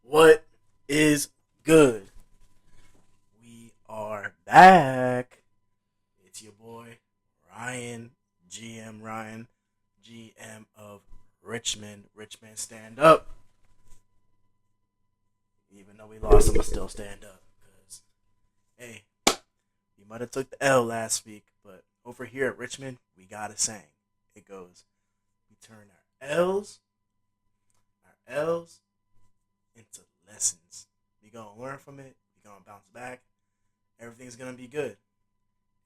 What is good? We are back. It's your boy, Ryan, GM Ryan, GM of Richmond. Richmond, stand up. Even though we lost, I'ma still stand up. Because, hey, we might have took the L last week, but over here at Richmond, we got a saying. It goes, we turn our L's into lessons. We gonna learn from it. We gonna bounce back. Everything's gonna be good.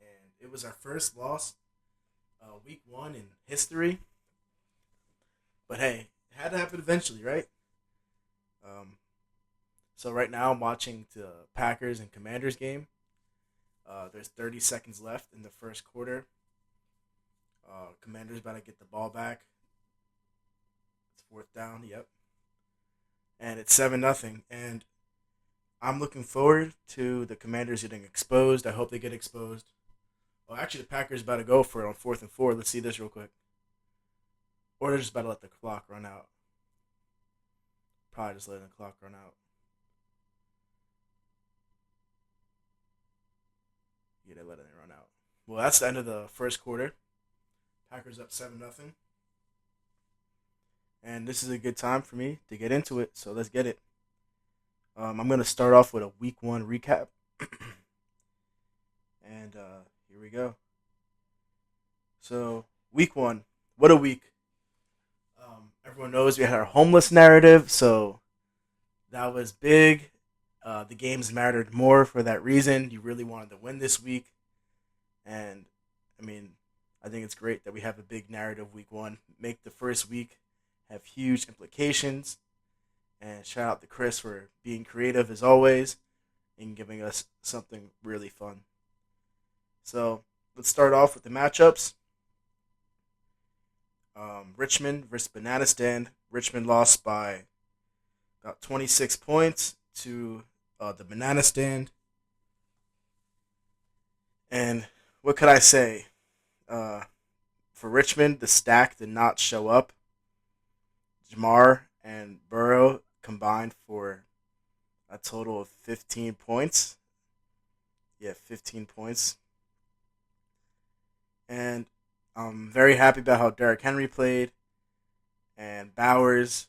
And it was our first loss, week one in history. But hey, it had to happen eventually, right? Um, so right now I'm watching the Packers and Commanders game. There's 30 seconds left in the first quarter. Commanders about to get the ball back. It's fourth down. Yep, and it's 7-0. And I'm looking forward to the Commanders getting exposed. I hope they get exposed. Well, actually, the Packers about to go for it on 4th and 4. Let's see this real quick. Or they're just about to let the clock run out. Probably just letting the clock run out. Yeah, they're letting it run out. Well, that's the end of the first quarter. Packers up 7-0. And this is a good time for me to get into it. So let's get it. I'm going to start off with a week one recap. And here we go. So, week one. What a week. Everyone knows we had our homeless narrative. So, that was big. The games mattered more for that reason. You really wanted to win this week. And, I mean, I think it's great that we have a big narrative week one. Make the first week have huge implications. And shout out to Chris for being creative as always and giving us something really fun. So let's start off with the matchups. Richmond versus Banana Stand. Richmond lost by about 26 points to the Banana Stand. And what could I say? For Richmond, the stack did not show up. Jamar and Burrow combined for a total of 15 points. Yeah, 15 points. And I'm very happy about how Derrick Henry played and Bowers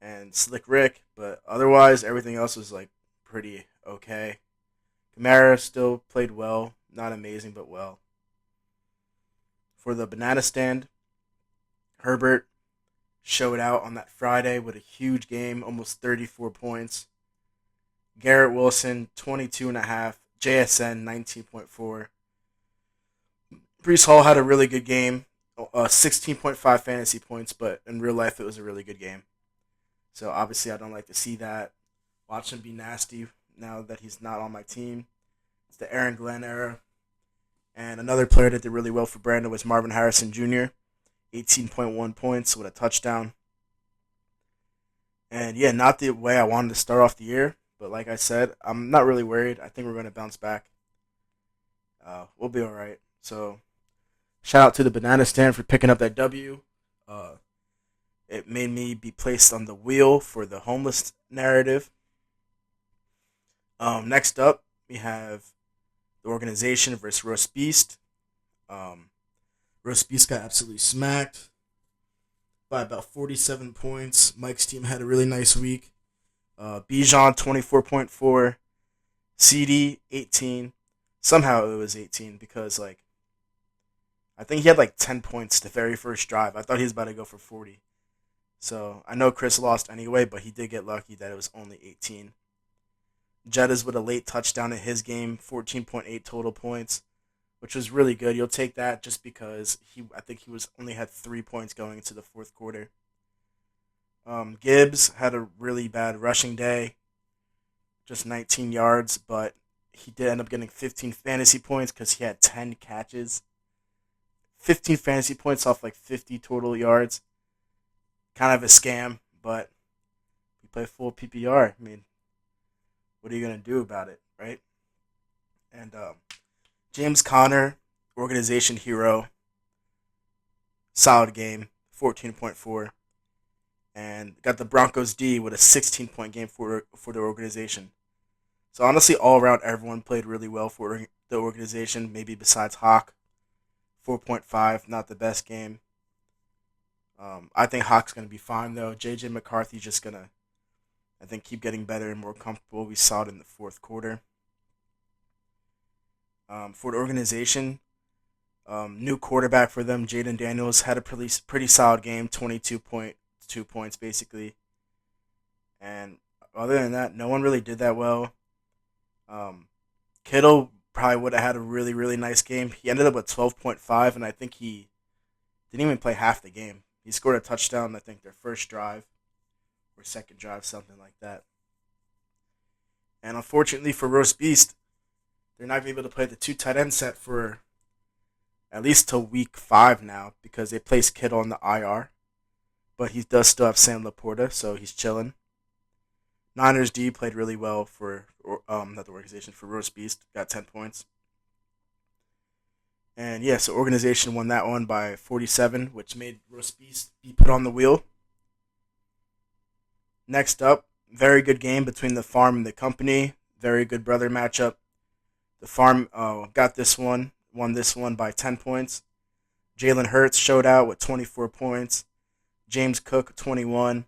and Slick Rick, but otherwise everything else was like pretty okay. Kamara still played well, not amazing but well. For the Banana Stand, Herbert showed out on that Friday with a huge game, almost 34 points. Garrett Wilson, 22.5. JSN, 19.4. Brees Hall had a really good game, 16.5 fantasy points, but in real life it was a really good game. So obviously I don't like to see that. Watch him be nasty now that he's not on my team. It's the Aaron Glenn era. And another player that did really well for Brandon was Marvin Harrison Jr., 18.1 points with a touchdown. And yeah, not the way I wanted to start off the year, but like I said, I'm not really worried. I think we're going to bounce back. We'll be all right. So shout out to the Banana Stand for picking up that W. Uh, it made me be placed on the wheel for the homeless narrative. Next up, we have the organization versus Roast Beast. Um, Roast Beast got absolutely smacked by about 47 points. Mike's team had a really nice week. Bijan, 24.4. CD, 18. Somehow it was 18 because, like, I think he had like 10 points the very first drive. I thought he was about to go for 40. So I know Chris lost anyway, but he did get lucky that it was only 18. Jettas with a late touchdown in his game, 14.8 total points, which was really good. You'll take that just because I think he was only had 3 points going into the fourth quarter. Gibbs had a really bad rushing day, just 19 yards, but he did end up getting 15 fantasy points because he had 10 catches. 15 fantasy points off like 50 total yards. Kind of a scam, but we play full PPR. I mean, what are you going to do about it, right? And James Conner, organization hero, solid game, 14.4. and got the Broncos D with a 16-point game for the organization. So honestly, all around, everyone played really well for the organization. Maybe besides Hawk, 4.5, not the best game. I think Hawk's gonna be fine though. JJ McCarthy's just gonna, I think, keep getting better and more comfortable. We saw it in the fourth quarter. For the organization, new quarterback for them, Jaden Daniels, had a pretty solid game, 22.2 points basically. And other than that, no one really did that well. Um, Kittle probably would have had a really, really nice game. He ended up with 12.5, and I think he didn't even play half the game. He scored a touchdown, I think, their first drive or second drive, something like that. And unfortunately for Roast Beast, they're not able to play the two tight end set for at least till week 5 now because they placed Kittle on the IR. But he does still have Sam Laporta, so he's chilling. Niners D played really well for not the organization, for Roast Beast, got 10 points. And yeah, so organization won that one by 47, which made Roast Beast be put on the wheel. Next up, very good game between the farm and the company. Very good brother matchup. The farm got this one, won this one by 10 points. Jalen Hurts showed out with 24 points. James Cook, 21.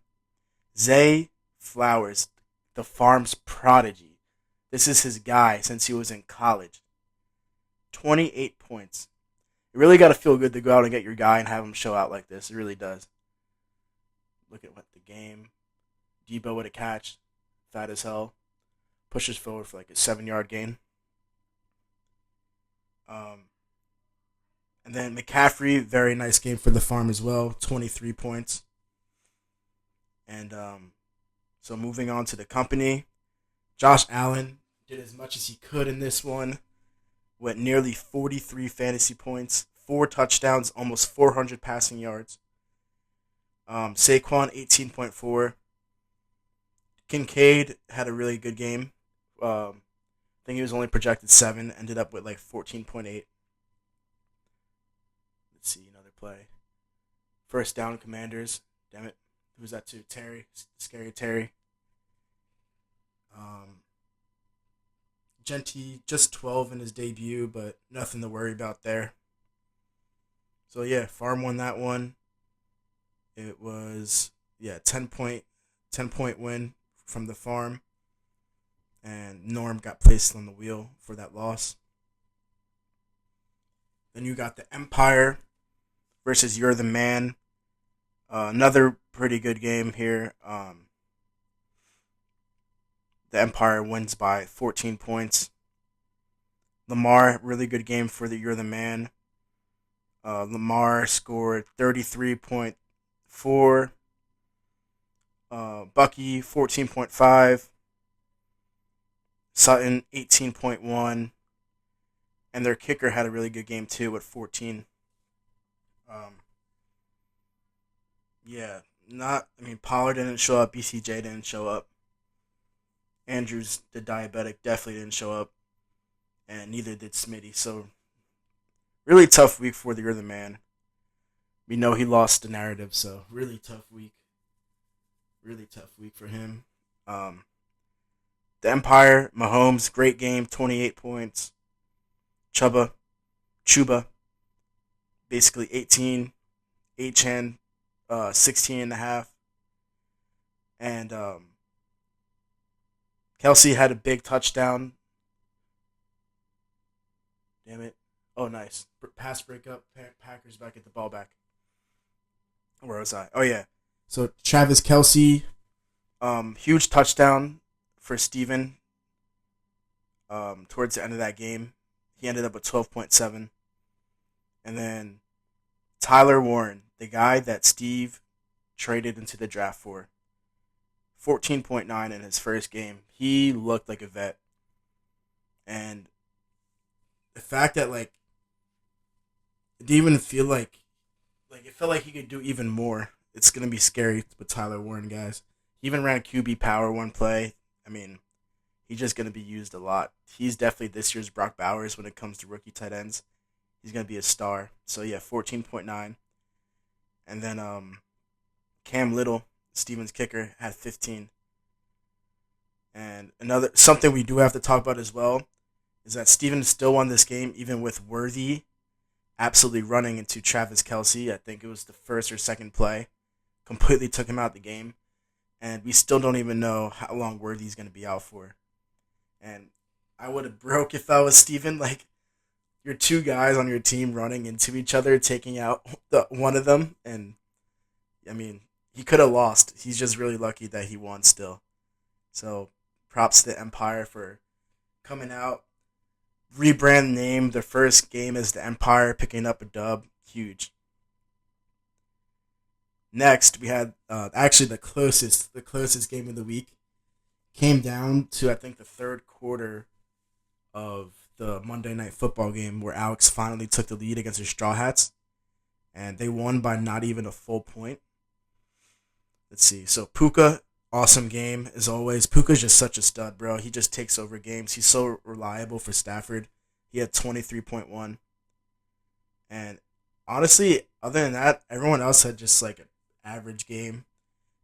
Zay Flowers, the farm's prodigy. This is his guy since he was in college. 28 points. You really got to feel good to go out and get your guy and have him show out like this. It really does. Look at what the game. Debo with a catch. Fat as hell. Pushes forward for like a 7-yard gain. And then McCaffrey, very nice game for the farm as well. 23 points. And so moving on to the company. Josh Allen did as much as he could in this one. With nearly 43 fantasy points. 4 touchdowns, almost 400 passing yards. Saquon, 18.4. Kincaid had a really good game. I think he was only projected 7. Ended up with like 14.8. Let's see, another play. First down, Commanders. Damn it. Who's that to? Terry. Scary Terry. Genty, just 12 in his debut, but nothing to worry about there. So yeah, Farm won that one. It was 10 point win from the Farm. And Norm got placed on the wheel for that loss. Then you got the Empire versus You're the Man. Another pretty good game here. The Empire wins by 14 points. Lamar, really good game for the You're the Man. Lamar scored 33.4. Bucky, 14.5. Sutton, 18.1. And their kicker had a really good game too with 14. Pollard didn't show up. BCJ didn't show up. Andrews, the diabetic, definitely didn't show up. And neither did Smitty. So, really tough week for the You're the Man. We know he lost the narrative, so really tough week. Really tough week for him. The Empire, Mahomes, great game, 28 points. Chuba, basically 18. Achan, 16 and a half. And Kelsey had a big touchdown. Damn it. Oh, nice. Pass breakup. Packers back at the ball back. Where was I? Oh, yeah. So, Travis Kelsey, huge touchdown for Steven towards the end of that game. He ended up with 12.7. And then Tyler Warren, the guy that Steve traded into the draft for, 14.9 in his first game. He looked like a vet. And the fact that, it didn't even feel like it felt like he could do even more. It's going to be scary with Tyler Warren, guys. He even ran QB power one play. I mean, he's just going to be used a lot. He's definitely this year's Brock Bowers when it comes to rookie tight ends. He's going to be a star. So, yeah, 14.9. And then Cam Little, Steven's kicker, had 15. And another something we do have to talk about as well is that Steven still won this game even with Worthy absolutely running into Travis Kelsey. I think it was the first or second play. Completely took him out of the game. And we still don't even know how long Worthy's going to be out for. And I would have broke if I was Steven. Like, your two guys on your team running into each other, taking out one of them. And, I mean, he could have lost. He's just really lucky that he won still. So, props to Empire for coming out. Rebrand name, their first game as the Empire, picking up a dub. Huge. Next, we had actually the closest game of the week. Came down to, I think, the third quarter of the Monday Night Football game where Alex finally took the lead against the Straw Hats. And they won by not even a full point. Let's see. So, Puka, awesome game as always. Puka's just such a stud, bro. He just takes over games. He's so reliable for Stafford. He had 23.1. And honestly, other than that, everyone else had just like an average game.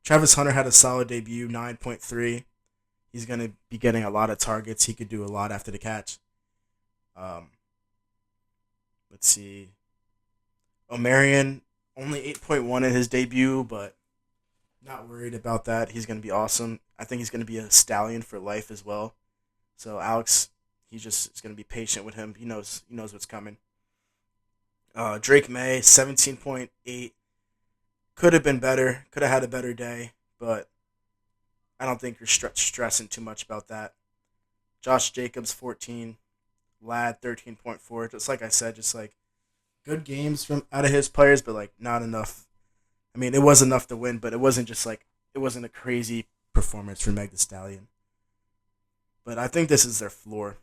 Travis Hunter had a solid debut, 9.3. He's going to be getting a lot of targets. He could do a lot after the catch. Um, let's see. Omarion, only 8.1 in his debut, but not worried about that. He's going to be awesome. I think he's going to be a stallion for life as well. So Alex, he just is going to be patient with him. He knows what's coming. Drake May, 17.8. Could have been better. Could have had a better day, but I don't think you're stressing too much about that. Josh Jacobs, 14. Lad, 13.4. Just like I said, just like good games from out of his players, but like not enough. I mean, it was enough to win, but it wasn't a crazy performance for Meg Thee Stallion. But I think this is their floor.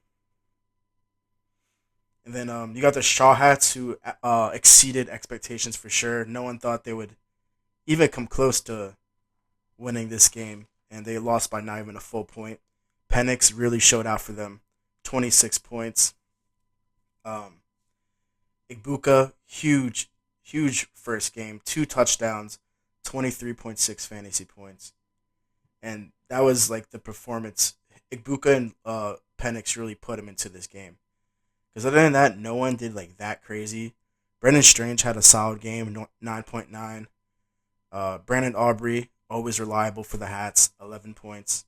And then you got the Straw Hats who exceeded expectations for sure. No one thought they would even come close to winning this game, and they lost by not even a full point. Penix really showed out for them, 26 points. Igbuka, huge first game, 2 touchdowns, 23.6 fantasy points. And that was like the performance. Igbuka and Penix really put him into this game. Because other than that, no one did like that crazy. Brendan Strange had a solid game, 9.9. Brandon Aubrey, always reliable for the Hats, 11 points.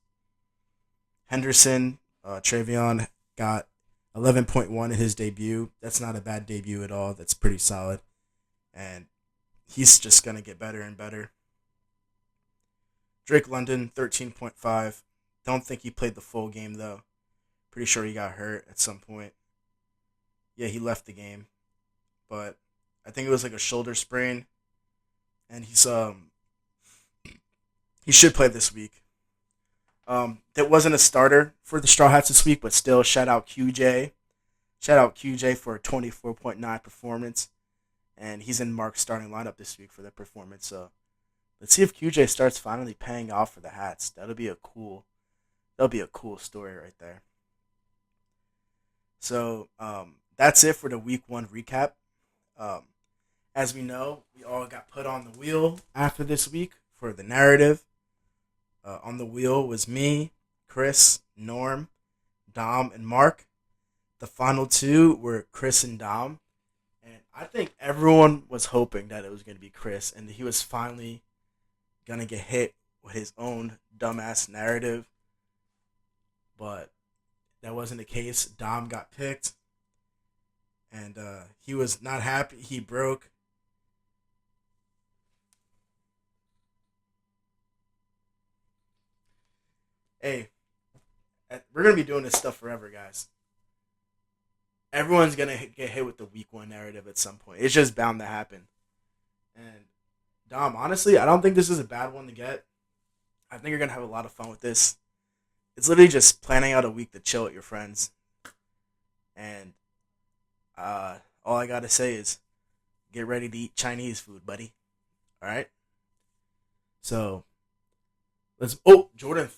Henderson, Travion got 11.1 in his debut. That's not a bad debut at all. That's pretty solid. And he's just going to get better and better. Drake London, 13.5. Don't think he played the full game, though. Pretty sure he got hurt at some point. Yeah, he left the game. But I think it was like a shoulder sprain. And he should play this week. That wasn't a starter for the Straw Hats this week, but still, shout out QJ. Shout out QJ for a 24.9 performance. And he's in Mark's starting lineup this week for that performance. So let's see if QJ starts finally paying off for the Hats. That'll be a cool story right there. So that's it for the week 1 recap. As we know, we all got put on the wheel after this week for the narrative. On the wheel was me, Chris, Norm, Dom, and Mark. The final 2 were Chris and Dom. And I think everyone was hoping that it was going to be Chris, and he was finally going to get hit with his own dumbass narrative. But that wasn't the case. Dom got picked, and he was not happy. He broke. Hey, we're going to be doing this stuff forever, guys. Everyone's going to get hit with the week 1 narrative at some point. It's just bound to happen. And Dom, honestly, I don't think this is a bad one to get. I think you're going to have a lot of fun with this. It's literally just planning out a week to chill with your friends. And all I got to say is get ready to eat Chinese food, buddy. All right? So, let's... Oh, Jordan...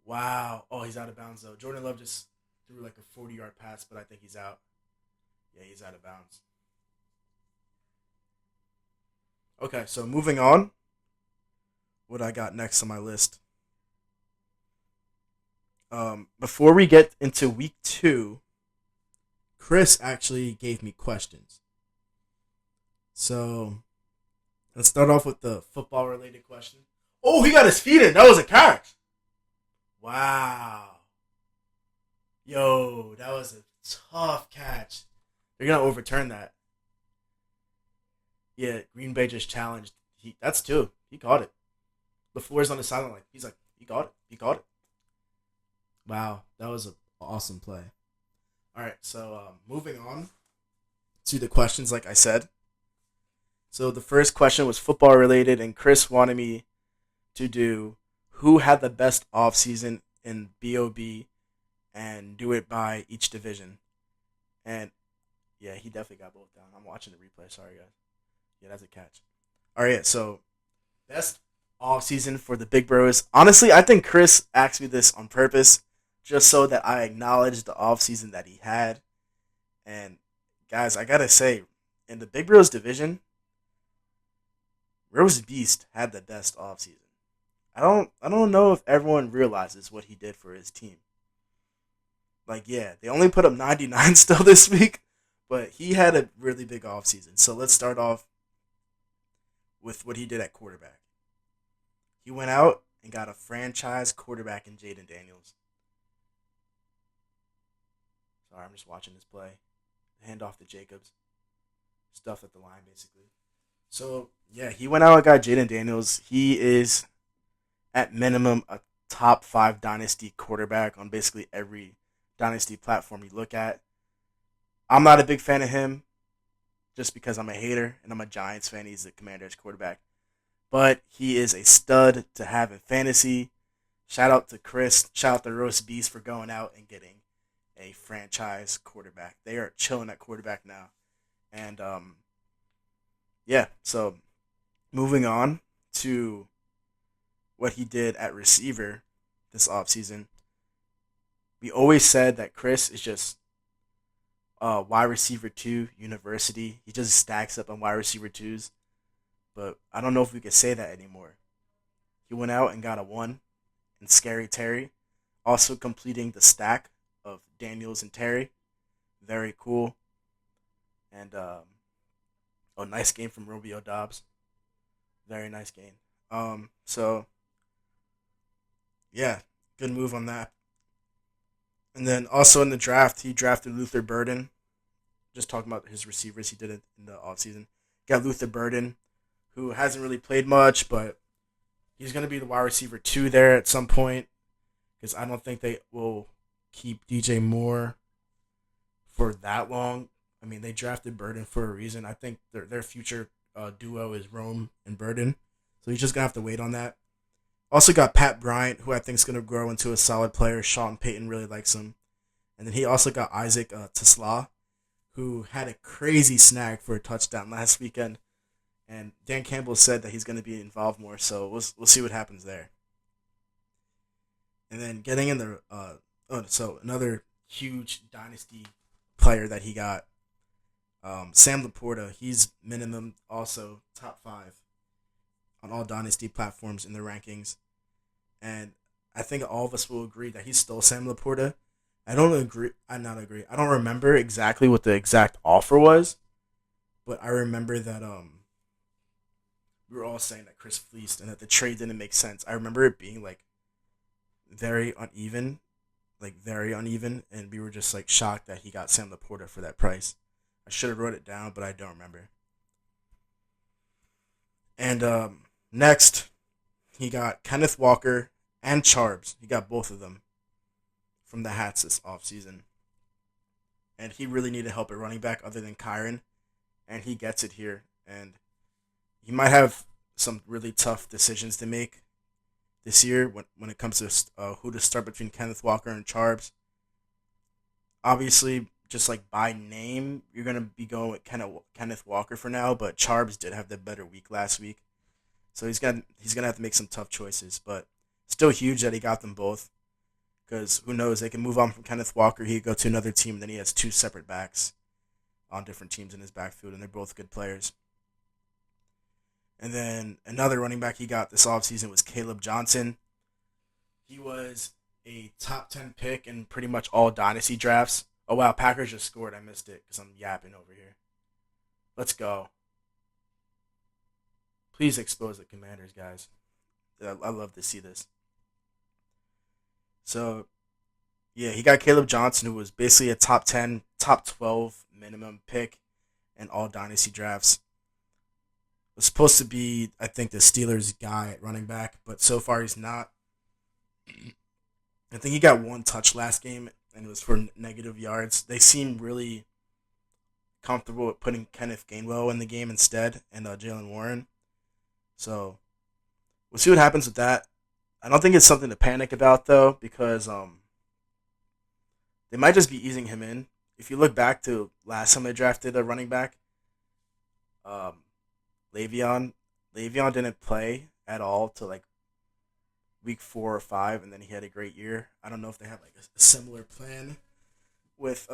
Wow. Oh, he's out of bounds, though. Jordan Love just threw like a 40-yard pass, but I think he's out. Yeah, he's out of bounds. Okay, so moving on. what I got next on my list. Before we get into week 2, Chris actually gave me questions. So let's start off with the football related question. Oh, he got his feet in. That was a catch. Wow. Yo, that was a tough catch. They're gonna overturn that. Yeah, Green Bay just challenged. That's two. He caught it. LaFleur's on the sideline. He's like, he got it. He got it. Wow, that was an awesome play. All right, so moving on to the questions, like I said. So the first question was football related, and Chris wanted me to do who had the best offseason in BoB and do it by each division. And yeah, he definitely got both down. I'm watching the replay. Sorry, guys. Yeah, that's a catch. All right, so best offseason for the Big Bros. Honestly, I think Chris asked me this on purpose just so that I acknowledge the offseason that he had. And guys, I got to say, in the Big Bros division, Rose Beast had the best offseason. I don't know if everyone realizes what he did for his team. Like, yeah, they only put up 99 still this week, but he had a really big offseason. So let's start off with what he did at quarterback. He went out and got a franchise quarterback in Jaden Daniels. Sorry, I'm just watching this play. Hand off to Jacobs. Stuff at the line, basically. So, yeah, he went out and got Jaden Daniels. He is, at minimum, a top 5 dynasty quarterback on basically every dynasty platform you look at. I'm not a big fan of him just because I'm a hater and I'm a Giants fan. He's the Commanders quarterback. But he is a stud to have in fantasy. Shout out to Chris. Shout out to Roast Beast for going out and getting a franchise quarterback. They are chilling at quarterback now. And, yeah, so moving on to what he did at receiver this offseason. We always said that Chris is just wide receiver 2 university. He just stacks up on wide receiver 2s. But I don't know if we could say that anymore. He went out and got a 1 in Scary Terry, also completing the stack of Daniels and Terry. Very cool. And a nice game from Romeo Dobbs. Very nice game. So yeah, good move on that. And then also in the draft, he drafted Luther Burden. Just talking about his receivers, he did it in the offseason. Got Luther Burden, who hasn't really played much, but he's going to be the wide receiver 2 there at some point, because I don't think they will keep DJ Moore for that long. I mean, they drafted Burden for a reason. I think their future duo is Rome and Burden, so he's just going to have to wait on that. Also got Pat Bryant, who I think is going to grow into a solid player. Sean Payton really likes him. And then he also got Isaac Tesla, who had a crazy snag for a touchdown last weekend. And Dan Campbell said that he's going to be involved more, so we'll see what happens there. And then getting in the so another huge dynasty player that he got, Sam Laporta. He's minimum also top 5 on all dynasty platforms in the rankings, and I think all of us will agree that he stole Sam Laporta. I don't agree. I not agree. I don't remember exactly what the exact offer was, but I remember that we were all saying that Chris fleeced and that the trade didn't make sense. I remember it being like very uneven, and we were just like shocked that he got Sam Laporta for that price. I should have wrote it down, but I don't remember. And next, he got Kenneth Walker and Charbs. He got both of them from the Hats this offseason. And he really needed help at running back other than Kyron. And he gets it here. And he might have some really tough decisions to make this year when it comes to who to start between Kenneth Walker and Charbs. Obviously, just like by name, you're going to be going with Kenneth Walker for now. But Charbs did have the better week last week. So he's gonna have to make some tough choices, but still huge that he got them both. Because who knows, they can move on from Kenneth Walker. He could go to another team, and then he has 2 separate backs on different teams in his backfield, and they're both good players. And then another running back he got this offseason was Caleb Johnson. He was a top 10 pick in pretty much all dynasty drafts. Oh, wow. Packers just scored. I missed it because I'm yapping over here. Let's go. Please expose the Commanders, guys. I love to see this. So, yeah, he got Caleb Johnson, who was basically a top 10, top 12 minimum pick in all dynasty drafts. Was supposed to be, I think, the Steelers guy at running back, but so far he's not. I think he got one touch last game, and it was for negative yards. They seem really comfortable with putting Kenneth Gainwell in the game instead, and Jalen Warren. So we'll see what happens with that. I don't think it's something to panic about though, because they might just be easing him in. If you look back to last time they drafted a running back, um, Le'Veon, Le'Veon didn't play at all till like week 4 or 5, and then he had a great year. I don't know if they have like a similar plan with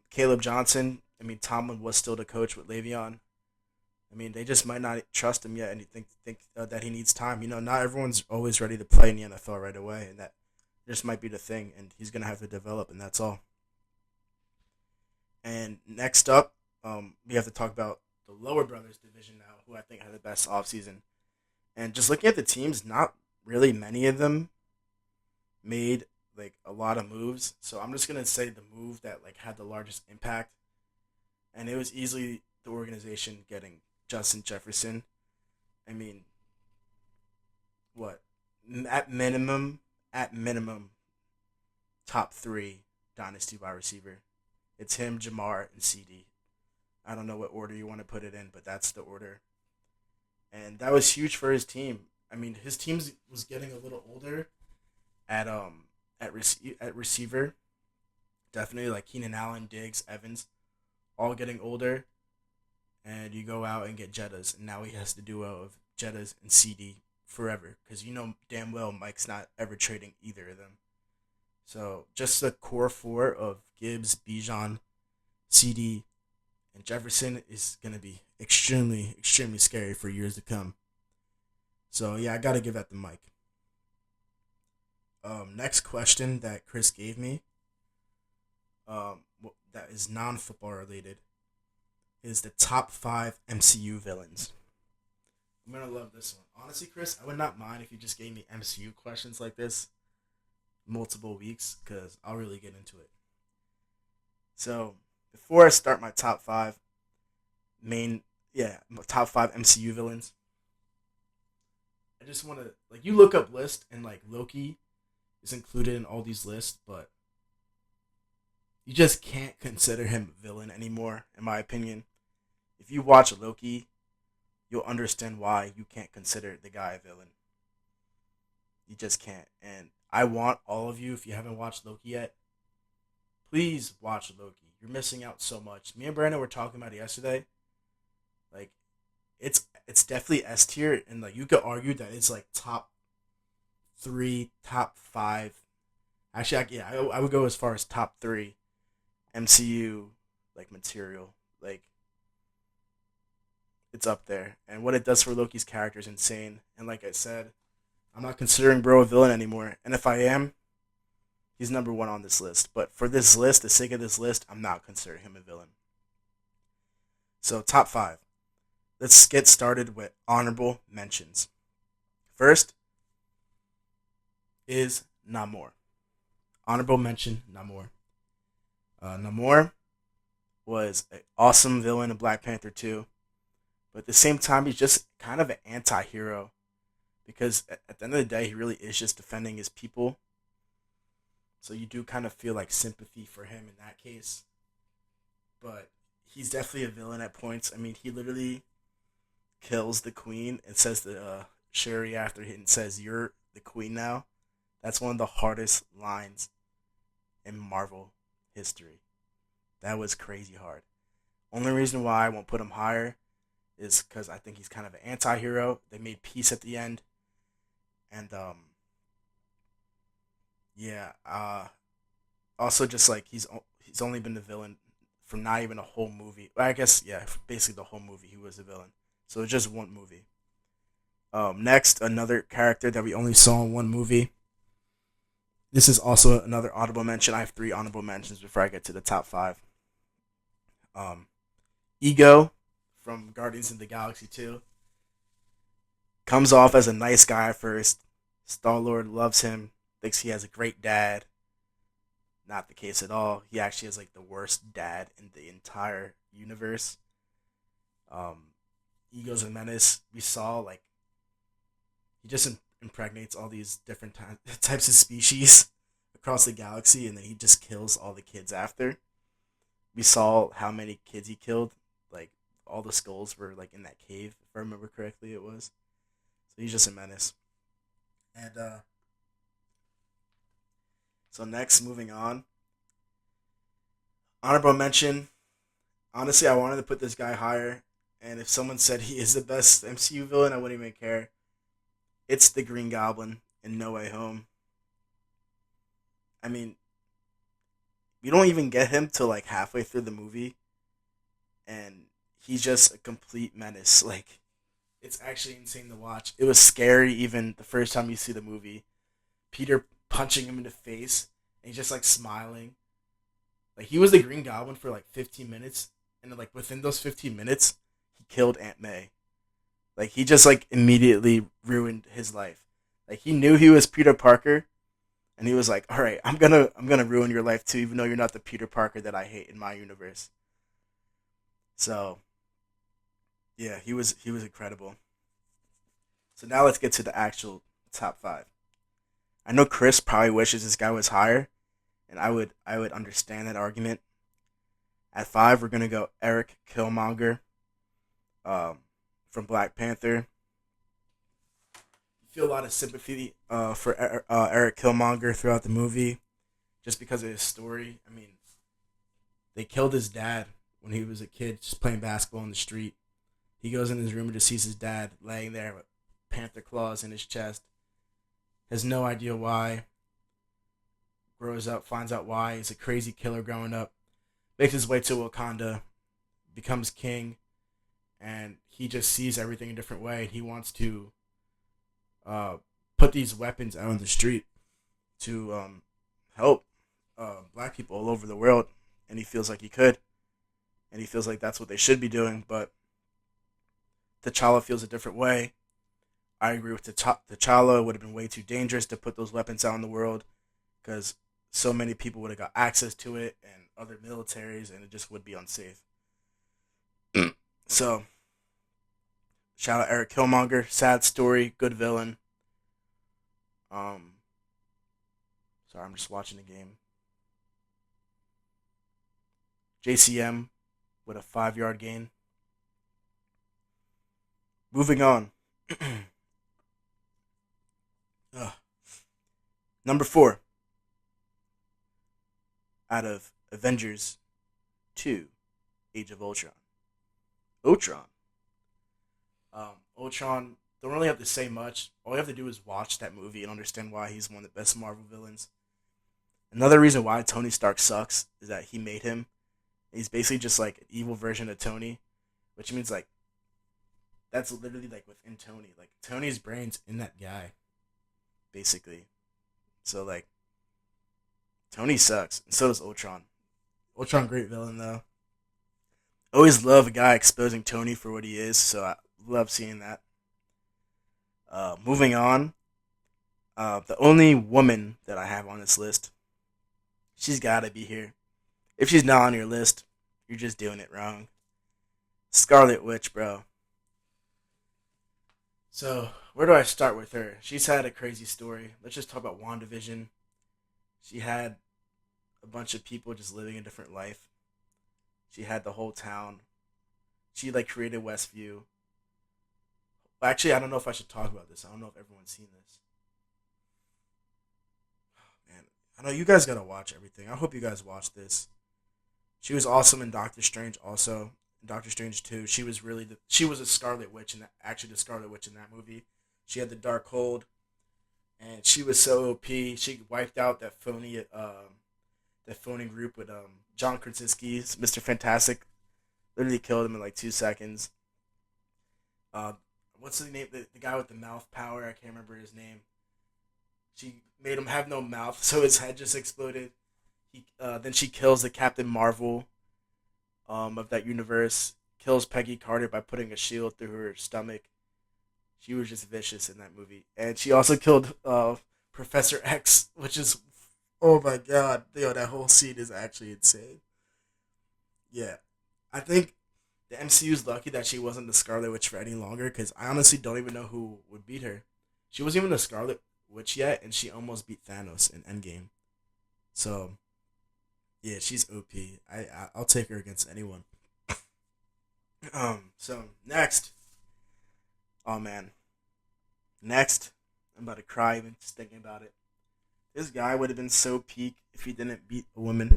Caleb Johnson. I mean, Tomlin was still the coach with Le'Veon. I mean, they just might not trust him yet, and think that he needs time. Not everyone's always ready to play in the NFL right away, and that just might be the thing. And he's gonna have to develop, and that's all. And next up, we have to talk about the lower brothers division now, who I think had the best offseason. And just looking at the teams, not really many of them made like a lot of moves. So I'm just gonna say the move that like had the largest impact, and it was easily the organization getting Justin Jefferson. I mean, what at minimum, at minimum, top three dynasty wide receiver. It's him, Jamar, and CD. I don't know what order you want to put it in, but that's the order. And that was huge for his team. I mean, his team was getting a little older at at receiver. Definitely like Keenan Allen, Diggs, Evans, all getting older. And you go out and get Jettas, and now he has the duo of Jettas and CD forever, because damn well Mike's not ever trading either of them. So just the core four of Gibbs, Bijan, CD, and Jefferson is gonna be extremely, extremely scary for years to come. So yeah, I gotta give that to Mike. Next question that Chris gave me, that is non-football related, is the top five MCU villains. I'm gonna love this one. Honestly, Chris, I would not mind if you just gave me MCU questions like this multiple weeks, because I'll really get into it. So before I start my top five main, yeah, my top five MCU villains, I just want to like you look up list, and like Loki is included in all these lists, but you just can't consider him a villain anymore, in my opinion. If you watch Loki, you'll understand why you can't consider the guy a villain. You just can't. And I want all of you, if you haven't watched Loki yet, please watch Loki. You're missing out so much. Me and Brandon were talking about it yesterday. Like, it's definitely S tier, and like you could argue that it's like top three, top five. Actually, I would go as far as top three MCU like material. Like, it's up there, and what it does for Loki's character is insane. And like I said, I'm not considering Bro a villain anymore. And if I am, he's number one on this list. But for this list, the sake of this list, I'm not considering him a villain. So top five. Let's get started with honorable mentions. First is Namor. Honorable mention, Namor. Namor was an awesome villain in Black Panther 2. But at the same time, he's just kind of an anti-hero. Because at the end of the day, he really is just defending his people. So you do kind of feel like sympathy for him in that case. But he's definitely a villain at points. I mean, he literally kills the queen and says to Shuri after he says, "You're the queen now." That's one of the hardest lines in Marvel history. That was crazy hard. Only reason why I won't put him higher is because I think he's kind of an anti-hero. They made peace at the end. And, yeah, also just like he's only been the villain for not even a whole movie. Well, I guess, yeah, basically the whole movie he was a villain. So it's just one movie. Next, another character that we only saw in one movie. This is also another honorable mention. I have three honorable mentions before I get to the top five. Um, Ego from Guardians of the Galaxy 2 comes off as a nice guy at first. Star Lord loves him, thinks he has a great dad. Not the case at all. He actually has like the worst dad in the entire universe. Um, Ego's a menace. We saw like he just impregnates all these different types of species across the galaxy, and then he just kills all the kids after. We saw how many kids he killed. Like all the skulls were like in that cave, if I remember correctly. It was so he's just a menace. And so next, moving on, honorable mention. Honestly, I wanted to put this guy higher, and if someone said he is the best MCU villain, I wouldn't even care. It's the Green Goblin in No Way Home. I mean, we don't even get him till like halfway through the movie, and he's just a complete menace. Like, it's actually insane to watch. It was scary even the first time you see the movie. Peter punching him in the face, and he's just like smiling. Like, he was the Green Goblin for like 15 minutes, and then, like within those 15 minutes, he killed Aunt May. Like, he just like immediately ruined his life. Like, he knew he was Peter Parker, and he was like, "All right, I'm gonna ruin your life too, even though you're not the Peter Parker that I hate in my universe." So yeah, he was incredible. So now let's get to the actual top five. I know Chris probably wishes this guy was higher, and I would understand that argument. At five, we're gonna go Eric Killmonger, um, from Black Panther. You feel a lot of sympathy for Eric Killmonger throughout the movie, just because of his story. I mean, they killed his dad when he was a kid, just playing basketball in the street. He goes in his room and just sees his dad laying there with panther claws in his chest. Has no idea why. Grows up, finds out why. He's a crazy killer growing up. Makes his way to Wakanda, becomes king, and he just sees everything a different way. He wants to uh, put these weapons out on the street to help black people all over the world, and he feels like he could, and he feels like that's what they should be doing. But T'Challa feels a different way. I agree with T'Challa. It would have been way too dangerous to put those weapons out in the world because so many people would have got access to it and other militaries, and it just would be unsafe. So, shout out Eric Killmonger. Sad story, good villain. Um, sorry, I'm just watching the game. JCM with a 5 yard gain. Moving on. Ugh. Number four out of Avengers 2 Age of Ultron. Ultron. Ultron, don't really have to say much. All you have to do is watch that movie and understand why he's one of the best Marvel villains. Another reason why Tony Stark sucks is that he made him. He's basically just like an evil version of Tony, which means like that's literally like within Tony. Like Tony's brain's in that guy, basically. So like Tony sucks, and so does Ultron. Ultron, great villain though. Always love a guy exposing Tony for what he is, so I love seeing that. Moving on, the only woman that I have on this list, she's gotta be here. If she's not on your list, you're just doing it wrong. Scarlet Witch, bro. So, where do I start with her? She's had a crazy story. Let's just talk about WandaVision. She had a bunch of people just living a different life. She had the whole town. She like created Westview. Actually, I don't know if I should talk about this. I don't know if everyone's seen this. Man, I know you guys gotta watch everything. I hope you guys watch this. She was awesome in Doctor Strange. Also, in Doctor Strange 2, she was a Scarlet Witch, and actually the Scarlet Witch in that movie. She had the dark hold, and she was so OP. She wiped out that phony group with John Krasinski, Mr. Fantastic. Literally killed him in like 2 seconds. Uh, what's the name? The guy with the mouth power. I can't remember his name. She made him have no mouth, so his head just exploded. Then she kills the Captain Marvel of that universe. Kills Peggy Carter by putting a shield through her stomach. She was just vicious in that movie, and she also killed Professor X, which is, oh my god, that whole scene is actually insane. Yeah, I think the MCU is lucky that she wasn't the Scarlet Witch for any longer, because I honestly don't even know who would beat her. She wasn't even the Scarlet Witch yet, and she almost beat Thanos in Endgame. So yeah, she's OP. I'll take her against anyone. So next, oh man, next, I'm about to cry even just thinking about it. This guy would have been so peak if he didn't beat a woman.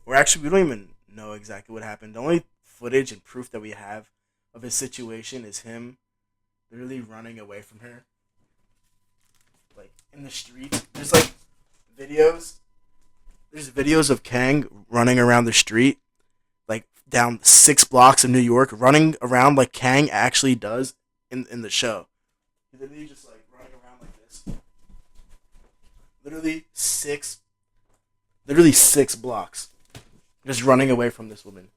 Or actually, we don't even know exactly what happened. The only footage and proof that we have of his situation is him literally running away from her, like in the street. Videos. There's videos of Kang running around the street, like down 6 blocks of New York, running around like Kang actually does in the show. He's literally just like running around like this. Literally literally 6 blocks, just running away from this woman.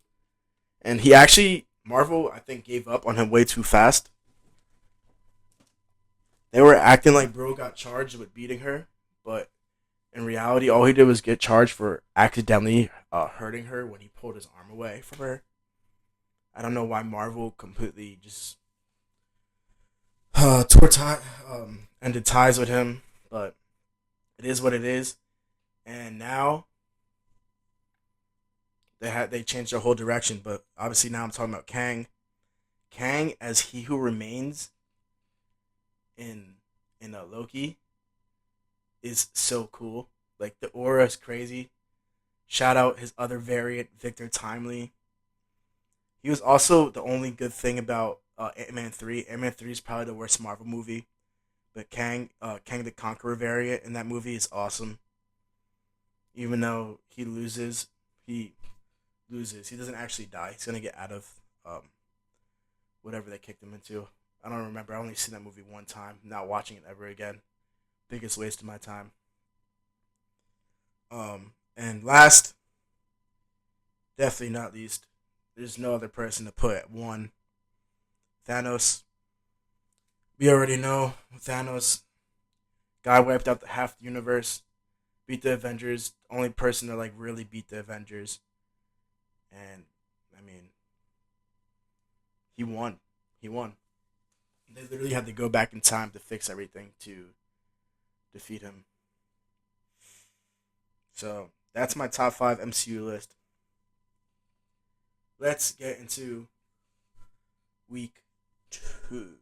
And he actually, Marvel, I think, gave up on him way too fast. They were acting like bro got charged with beating her, but in reality, all he did was get charged for accidentally hurting her when he pulled his arm away from her. I don't know why Marvel completely just ended ties with him, but it is what it is. And now they changed their whole direction. But obviously now I'm talking about Kang. Kang as He Who Remains in Loki is so cool. Like the aura is crazy. Shout out his other variant, Victor Timely. He was also the only good thing about Ant-Man 3. Ant-Man 3 is probably the worst Marvel movie. But Kang the Conqueror variant in that movie is awesome. Even though he loses. He doesn't actually die. He's gonna get out of whatever they kicked him into. I don't remember. I only seen that movie one time. Not watching it ever again. Biggest waste of my time. And last, definitely not least, there's no other person to put at one. Thanos. We already know Thanos. Guy wiped out the half the universe. Beat the Avengers. Only person to like really beat the Avengers. And I mean, he won. He won. They literally had to go back in time to fix everything to defeat him. So that's my top 5 MCU list. Let's get into week 2.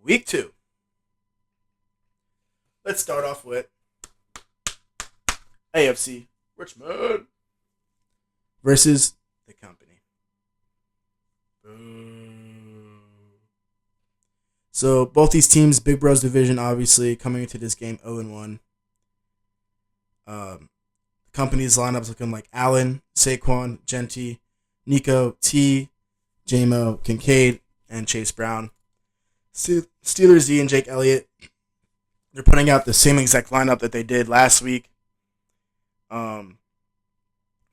Week 2. Let's start off with AFC Richmond versus the company. Boom. So both these teams, Big Bros division, obviously coming into this game 0-1. Company's lineups looking like Allen, Saquon, Genti, Nico, T, JMO, Kincaid, and Chase Brown. Steelers Z and Jake Elliott. They're putting out the same exact lineup that they did last week.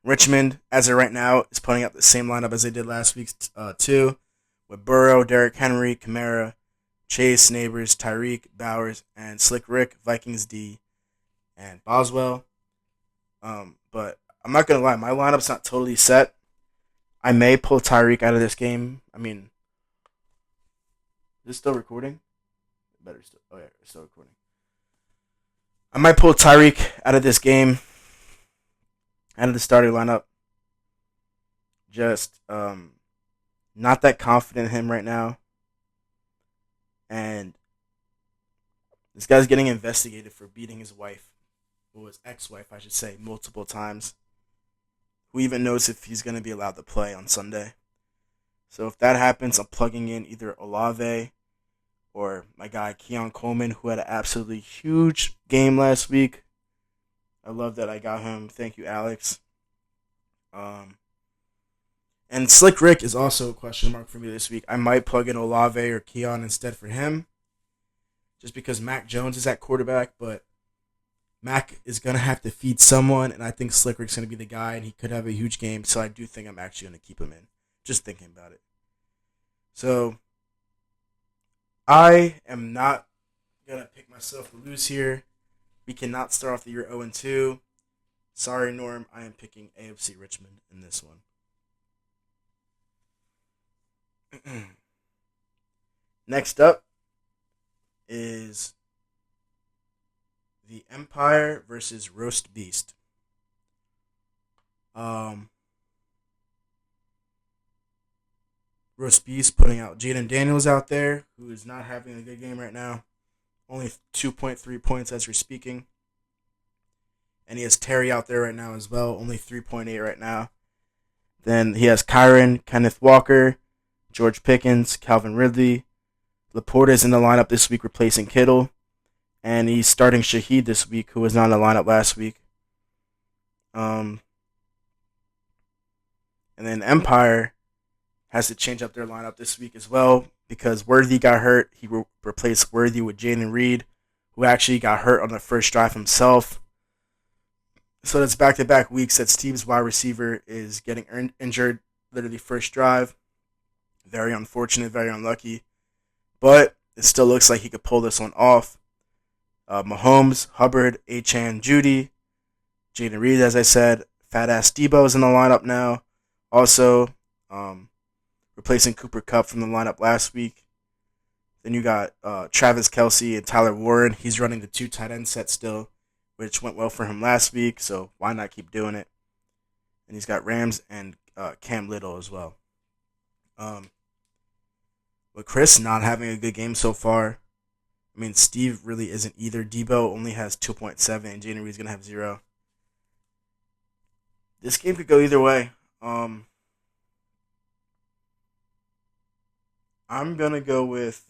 Richmond, as of right now, is putting out the same lineup as they did last week too, with Burrow, Derrick Henry, Kamara, Chase, Neighbors, Tyreek, Bowers, and Slick Rick, Vikings D, and Boswell. But I'm not gonna lie, my lineup's not totally set. I may pull Tyreek out of this game. I mean, is this still recording? Better still. Oh yeah, it's still recording. I might pull Tyreek out of this game, out of the starting lineup. Just not that confident in him right now. And this guy's getting investigated for beating his wife, or his ex-wife, I should say, multiple times. Who even knows if he's going to be allowed to play on Sunday? So if that happens, I'm plugging in either Olave or my guy Keon Coleman, who had an absolutely huge game last week. I love that I got him. Thank you, Alex. Um, and Slick Rick is also a question mark for me this week. I might plug in Olave or Keon instead for him, just because Mac Jones is at quarterback, but Mac is going to have to feed someone, and I think Slick Rick's going to be the guy, and he could have a huge game, so I do think I'm actually going to keep him in. Just thinking about it. So, I am not going to pick myself to lose here. We cannot start off the year 0-2. Sorry, Norm. I am picking AFC Richmond in this one. Next up is the Empire versus Roast Beast. Um, Roast Beast putting out Jaden Daniels out there, who is not having a good game right now. Only 2.3 points as we're speaking. And he has Terry out there right now as well, only 3.8 right now. Then he has Kyron, Kenneth Walker, George Pickens, Calvin Ridley. Laporta's in the lineup this week replacing Kittle. And he's starting Shaheed this week, who was not in the lineup last week. And then Empire has to change up their lineup this week as well because Worthy got hurt. He replaced Worthy with Jaden Reed, who actually got hurt on the first drive himself. So that's back-to-back weeks that Steve's wide receiver is getting injured literally first drive. Very unfortunate, very unlucky. But it still looks like he could pull this one off. Mahomes, Hubbard, Achane, Judy, Jaden Reed, as I said. Fat-ass Debo is in the lineup now. Also, replacing Cooper Kupp from the lineup last week. Then you got Travis Kelce and Tyler Warren. He's running the 2 tight end set still, which went well for him last week, so why not keep doing it? And he's got Rams and Cam Little as well. With Chris not having a good game so far, I mean, Steve really isn't either. Debo only has 2.7, and Jaden Reed's going to have 0. This game could go either way. I'm going to go with...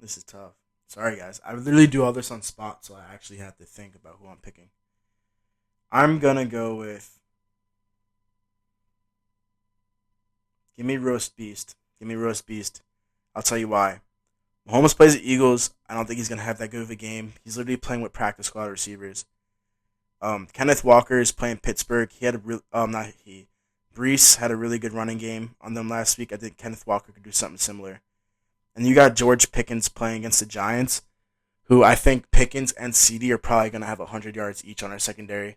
This is tough. Sorry, guys. I literally do all this on spot, so I actually have to think about who I'm picking. I'm going to go with... Give me Roast Beast. I'll tell you why. Mahomes plays the Eagles. I don't think he's going to have that good of a game. He's literally playing with practice squad receivers. Kenneth Walker is playing Pittsburgh. He had a real... not he. Brees had a really good running game on them last week. I think Kenneth Walker could do something similar. And you got George Pickens playing against the Giants, who I think Pickens and CD are probably going to have 100 yards each on our secondary.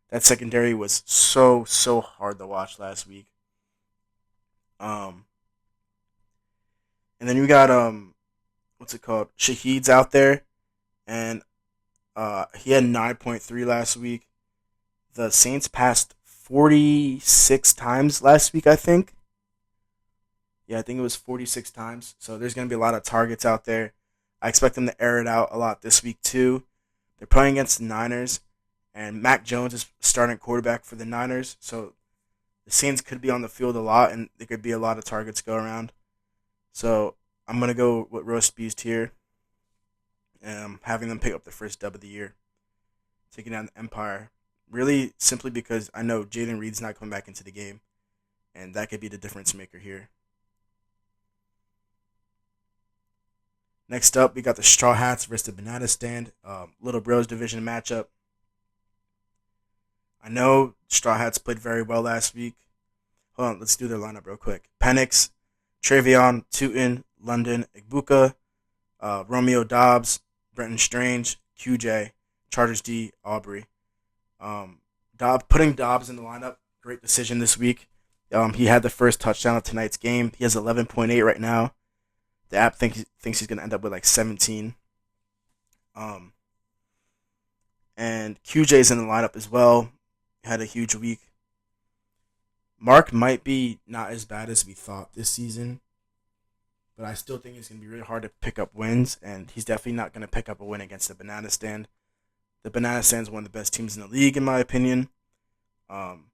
That secondary was so hard to watch last week. And then you got what's it called? Shaheed's out there, and he had 9.3 last week. The Saints passed 46 times last week, I think. Yeah, I think it was 46 times. So there's going to be a lot of targets out there. I expect them to air it out a lot this week too. They're playing against the Niners, and Mac Jones is starting quarterback for the Niners. So the Saints could be on the field a lot, and there could be a lot of targets go around. So I'm going to go with Roast Beast here, having them pick up the first dub of the year, taking down the Empire. Really simply because I know Jaden Reed's not coming back into the game, and that could be the difference maker here. Next up, we got the Straw Hats versus the Banana Stand. Little Bros division matchup. I know Straw Hats played very well last week. Hold on, let's do their lineup real quick. Penix, Travion, Tootin, London, Igbuka, Romeo Dobbs, Brenton Strange, QJ, Chargers D, Aubrey. Putting Dobbs in the lineup, great decision this week. He had the first touchdown of tonight's game. He has 11.8 right now. The app thinks he's going to end up with like 17. And QJ's in the lineup as well. Had a huge week. Mark might be not as bad as we thought this season, but I still think it's going to be really hard to pick up wins, and he's definitely not going to pick up a win against the Banana Stand. The Banana Stand's one of the best teams in the league, in my opinion. Um,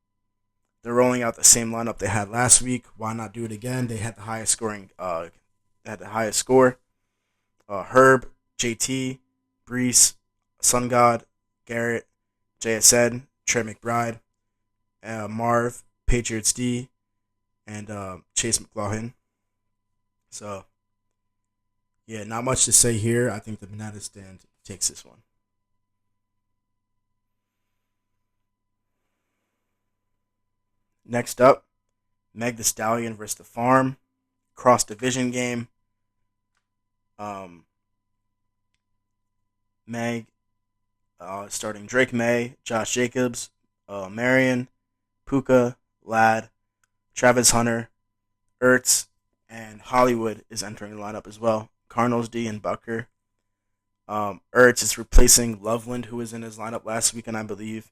they're rolling out the same lineup they had last week. Why not do it again? They had the highest scoring. They had the highest score. Herb, JT, Brees, Sun God, Garrett, JSN, Trey McBride, Marv, Patriots D, and Chase McLaughlin. So yeah, not much to say here. I think the Banana Stand takes this one. Next up, Meg the Stallion versus the Farm, cross division game. Um, Meg starting Drake May, Josh Jacobs, Marion, Puka, Ladd, Travis Hunter, Ertz, and Hollywood is entering the lineup as well. Cardinals D and Bucker. Ertz is replacing Loveland, who was in his lineup last weekend, I believe.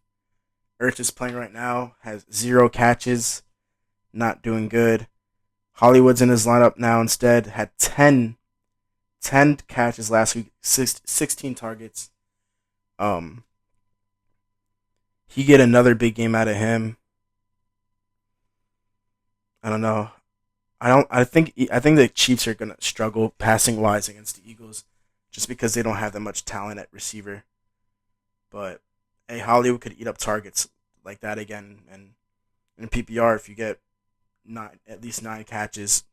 Ertz is playing right now, has 0 catches, not doing good. Hollywood's in his lineup now instead, had 10 catches last week, 16 targets. Um, he get another big game out of him. I don't know. I don't. I think the Chiefs are gonna struggle passing wise against the Eagles, just because they don't have that much talent at receiver. But hey, Hollywood could eat up targets like that again, and in PPR, if you get at least 9 catches,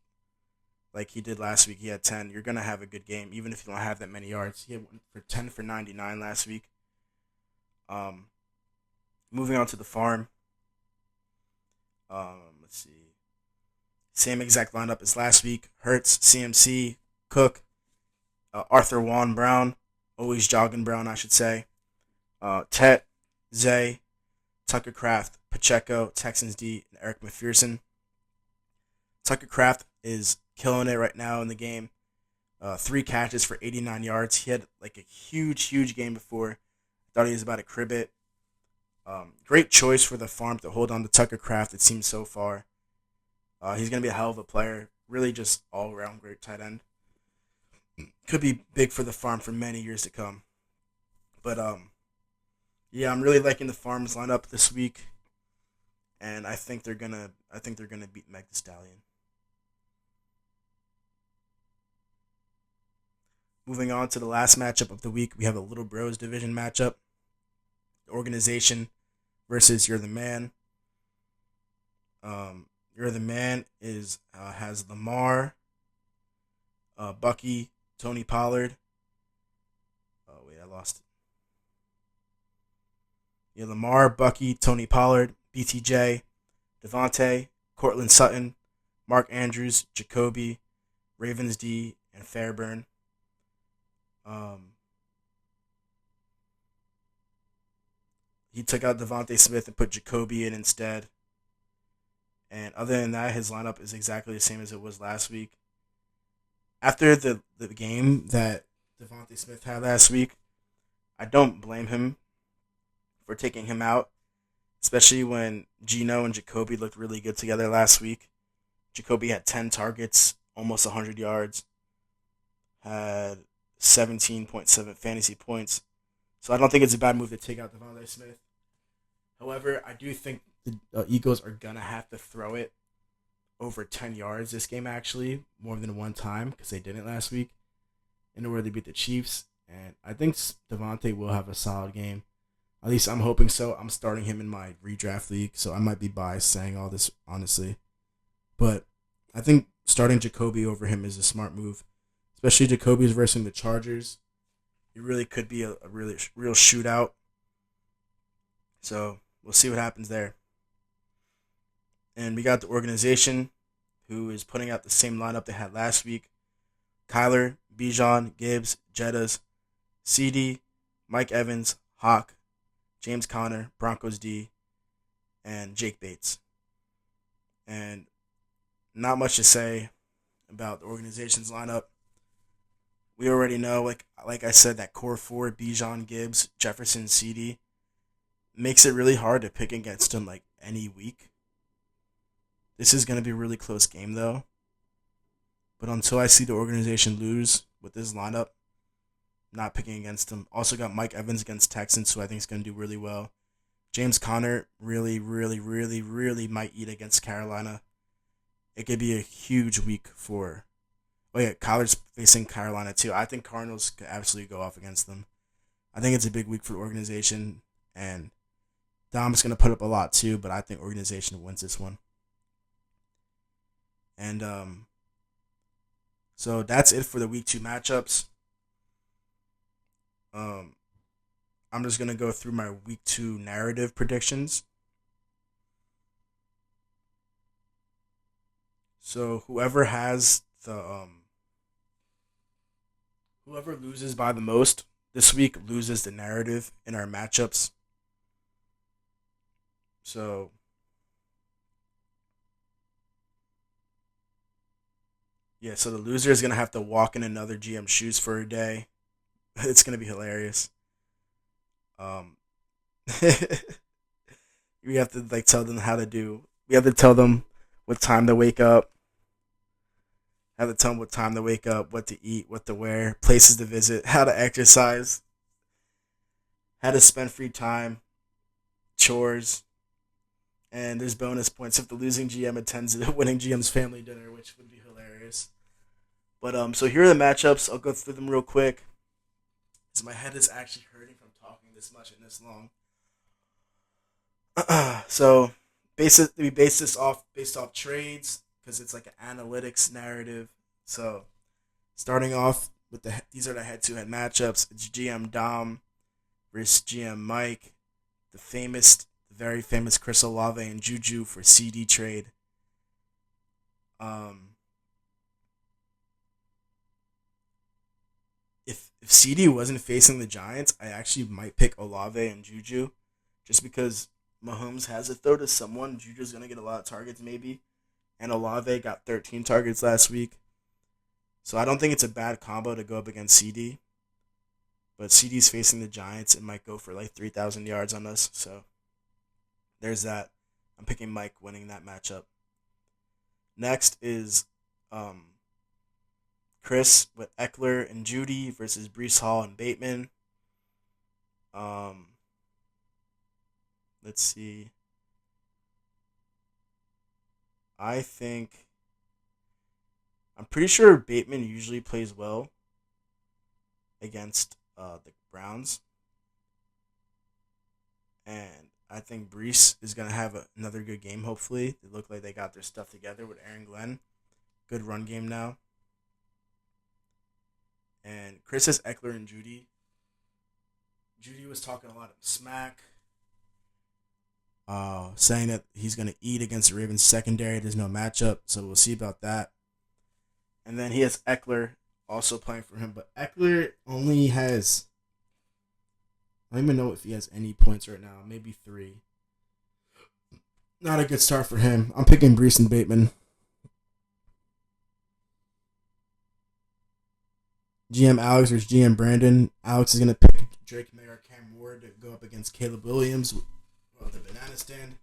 like he did last week, he had 10. You're gonna have a good game, even if you don't have that many yards. He had one for 10 for 99 last week. Um, moving on to the farm. Let's see. Same exact lineup as last week. Hertz, CMC, Cook, Arthur Juan Brown, always jogging Brown, I should say. Tet, Zay, Tucker Craft, Pacheco, Texans D, and Eric McPherson. Tucker Craft is killing it right now in the game. 3 catches for 89 yards. He had like a huge game before. Thought he was about to crib it. Great choice for the farm to hold on to Tucker Craft, it seems so far. He's going to be a hell of a player. Really just all-around great tight end. Could be big for the farm for many years to come. But, yeah, I'm really liking the farm's lineup this week. And I think they're gonna beat Meg the Stallion. Moving on to the last matchup of the week, we have a Little Bros division matchup. The organization versus You're the Man. You're the Man has Lamar, Bucky, Tony Pollard. Oh wait, I lost it. Yeah, Lamar, Bucky, Tony Pollard, BTJ, Devontae, Cortland Sutton, Mark Andrews, Jacoby, Ravens D, and Fairburn. Um, he took out Devontae Smith and put Jacoby in instead. And other than that, his lineup is exactly the same as it was last week. After the game that Devontae Smith had last week, I don't blame him for taking him out, especially when Gino and Jacoby looked really good together last week. Jacoby had 10 targets, almost 100 yards, had 17.7 fantasy points. So I don't think it's a bad move to take out Devontae Smith. However, I do think the Eagles are going to have to throw it over 10 yards this game, actually, more than one time, because they didn't last week, in order to beat the Chiefs. And I think Devontae will have a solid game. At least I'm hoping so. I'm starting him in my redraft league, so I might be biased saying all this, honestly. But I think starting Jacoby over him is a smart move, especially Jacoby's versus the Chargers. It really could be a really real shootout. So we'll see what happens there. And we got the organization, who is putting out the same lineup they had last week. Kyler, Bijan, Gibbs, Jettas, CD, Mike Evans, Hawk, James Conner, Broncos D, and Jake Bates. And not much to say about the organization's lineup. We already know, like I said, that core four, Bijan, Gibbs, Jefferson, CD, makes it really hard to pick against them like any week. This is going to be a really close game, though. But until I see the organization lose with this lineup, not picking against them. Also got Mike Evans against Texans, who I think is going to do really well. James Conner really, really, really, really might eat against Carolina. It could be a huge week for. Oh yeah, Kyler's facing Carolina too. I think Cardinals could absolutely go off against them. I think it's a big week for the organization, and Dom's going to put up a lot too. But I think organization wins this one. And so that's it for the week 2 matchups. Um, I'm just gonna go through my week 2 narrative predictions. So whoever loses by the most this week loses the narrative in our matchups. So yeah, so the loser is gonna have to walk in another GM shoes for a day. It's gonna be hilarious. Um, we have to like tell them how to do. We have to tell them what time to wake up. Have to tell them what time to wake up, what to eat, what to wear, places to visit, how to exercise, how to spend free time, chores, and there's bonus points if the losing GM attends the winning GM's family dinner, which would be hilarious. But so here are the matchups. I'll go through them real quick, because my head is actually hurting from talking this much and this long. So we base this off based off trades because it's like an analytics narrative. So starting off with these are the head-to-head matchups. It's GM Dom versus GM Mike. The very famous Chris Olave and Juju for CD trade. Um, if CD wasn't facing the Giants, I actually might pick Olave and Juju, just because Mahomes has to throw to someone. Juju's gonna get a lot of targets maybe, and Olave got 13 targets last week. So I don't think it's a bad combo to go up against CD. But CD's facing the Giants and might go for like 3,000 yards on us. So there's that. I'm picking Mike winning that matchup. Next is um, Chris with Eckler and Judy versus Brees Hall and Bateman. Um, let's see. I think I'm pretty sure Bateman usually plays well against the Browns, and I think Brees is gonna have another good game. Hopefully, they look like they got their stuff together with Aaron Glenn. Good run game now, and Chris has Eckler and Judy. Judy was talking a lot of smack, saying that he's gonna eat against the Ravens secondary. There's no matchup, so we'll see about that. And then he has Eckler also playing for him, but Eckler only has. I don't even know if he has any points right now. Maybe 3. Not a good start for him. I'm picking Brees and Bateman. GM Alex versus GM Brandon. Alex is going to pick Drake May or Cam Ward to go up against Caleb Williams with the banana stand.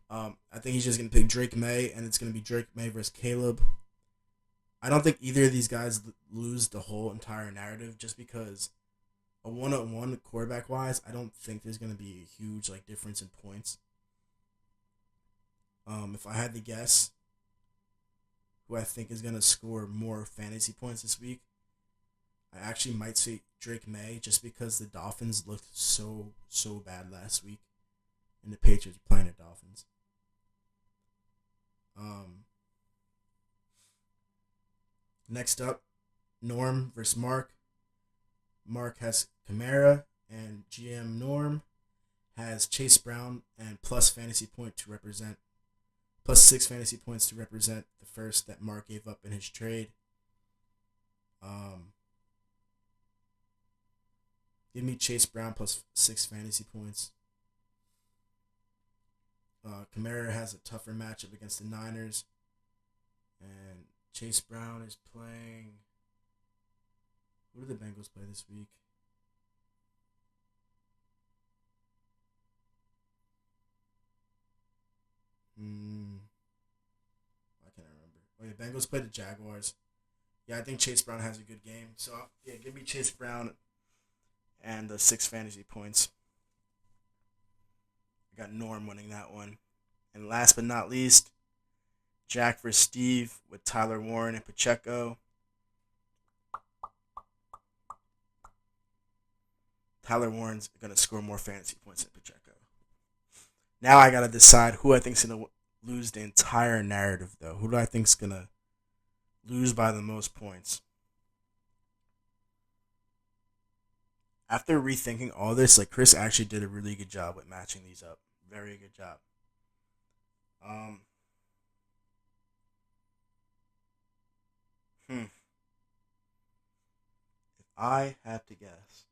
I think he's just going to pick Drake May, and it's going to be Drake May versus Caleb. I don't think either of these guys lose the whole entire narrative just because a one-on-one quarterback wise, I don't think there's going to be a huge like difference in points. If I had to guess who I think is going to score more fantasy points this week, I actually might say Drake May just because the Dolphins looked so bad last week, and the Patriots are playing the Dolphins. Um, Next up, Norm versus Mark. Mark has Kamara, and GM Norm has Chase Brown and plus 6 fantasy points to represent the first that Mark gave up in his trade. Um, Give me Chase Brown plus 6 fantasy points. Kamara has a tougher matchup against the Niners, and Chase Brown is playing. Who do the Bengals play this week? I can't remember. Oh yeah, Bengals play the Jaguars. Yeah, I think Chase Brown has a good game. So yeah, give me Chase Brown and the 6 fantasy points. I got Norm winning that one. And last but not least, Jack versus Steve with Tyler Warren and Pacheco. Tyler Warren's going to score more fantasy points than Pacheco. Now I got to decide who I think's going to lose the entire narrative, though. Who do I think's going to lose by the most points? After rethinking all this, like Chris actually did a really good job with matching these up. Very good job. Um, if I had to guess,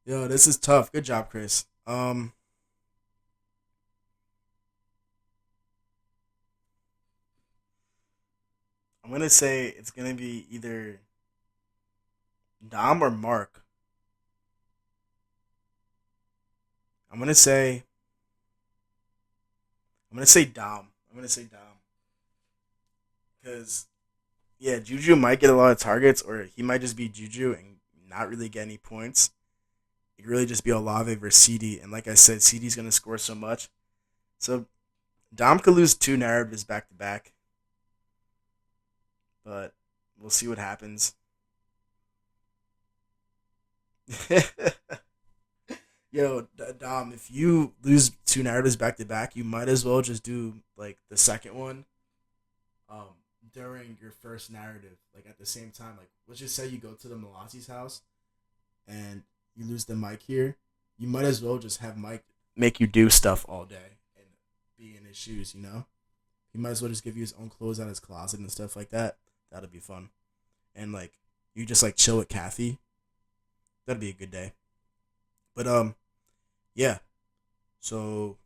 yo, this is tough. Good job, Chris. I'm gonna say it's gonna be either Dom or Mark. I'm gonna say I'm gonna say Dom. I'm gonna say Dom because yeah, Juju might get a lot of targets, or he might just be Juju and not really get any points. It could really just be Olave versus CD, and like I said, CD's gonna score so much. So Dom could lose two narratives back to back, but we'll see what happens. Yo, Dom, if you lose two narratives back to back, you might as well just do like the second one um during your first narrative, like at the same time. Like let's just say you go to the Malasi's house and you lose the mic here. You might as well just have Mike make you do stuff all day and be in his shoes, you know? He might as well just give you his own clothes out of his closet and stuff like that. That'd be fun. And like you just like chill with Kathy. That'd be a good day. But yeah. So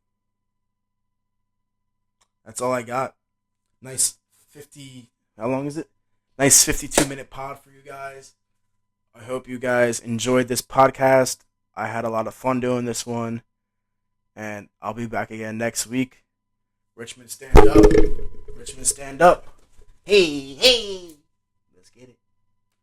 that's all I got. Nice 50. How long is it? Nice 52-minute pod for you guys. I hope you guys enjoyed this podcast. I had a lot of fun doing this one. And I'll be back again next week. Richmond, stand up. Richmond, stand up. Hey, hey.